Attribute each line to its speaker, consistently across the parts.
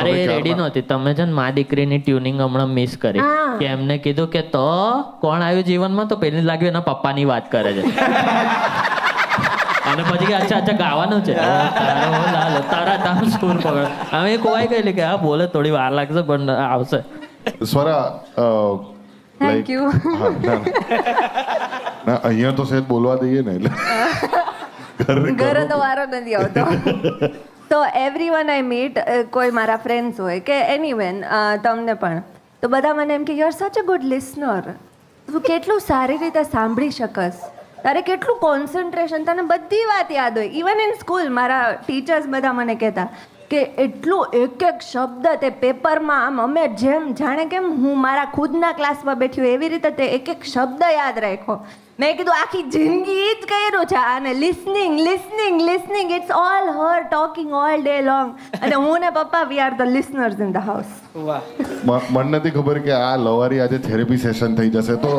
Speaker 1: અરે રેડી નહોતી. તમે છે ને મા દીકરીની ટ્યુનિંગ હમણાં મિસ કરી કે એમને કીધું કે તો કોણ આવ્યું જીવનમાં, તો પેલી લાગ્યું એના પપ્પાની વાત કરે છે. અને પછી કે અચ્છા ગાવાનું છે, તારા તામ સુર પકડ. હવે કોવાઈ ગયેલી કે હા બોલે થોડી વાર લાગશે પણ આવશે.
Speaker 2: Swara
Speaker 3: thank you.
Speaker 2: ના અહીંયા તો સહેજ બોલવા દઈએ ને એટલે
Speaker 3: ઘરે તો વારો નથી આવતો. તો એવરીવન આઈ મીટ, કોઈ મારા ફ્રેન્ડ્સ હોય કે એનીવેન તમને પણ, તો બધા મને એમ કે યુ આર સચ અ ગુડ લિસનર. તું કેટલું સારી રીતે સાંભળી શકસ, તારે કેટલું કોન્સન્ટ્રેશન, તને બધી વાત યાદ હોય. ઇવન ઇન સ્કૂલ મારા ટીચર્સ બધા મને કહેતા કે એટલું એક એક શબ્દ તે પેપરમાં આમ અમે જેમ જાણે કેમ હું મારા ખુદના ક્લાસમાં બેઠી હોય એવી રીતે તે એક એક શબ્દ યાદ રાખ્યો. મેં કીધું આખી જિંદગી જ કર્યું છે આને, listening listening listening. It's all her talking all day long. અને હું ને પપ્પા we are the listeners in the house.
Speaker 2: મને નથી ખબર કે આ લવારી આજે થેરેપી સેશન થઈ જશે. તો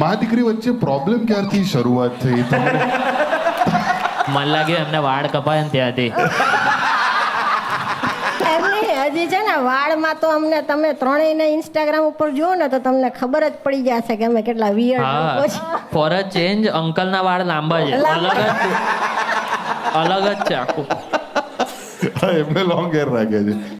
Speaker 2: મા દીકરી વચ્ચે પ્રોબ્લેમ ક્યારથી શરૂઆત થઈ તમને?
Speaker 1: મને લાગ્યું એમને વાળ કપાય ને ત્યાંથી.
Speaker 4: હજી છે ને વાળમાં તો અમને તમે ત્રણેયને ઇન્સ્ટાગ્રામ ઉપર જુઓ ને તો તમને ખબર જ પડી જશે કે અમે કેટલા વિયર્ડ લોકો છે.
Speaker 1: ફોર અ ચેન્જ અંકલના વાળ લાંબા છે, અલગ જ છે આખું.
Speaker 2: એમને લોંગ હેર રાખે છે.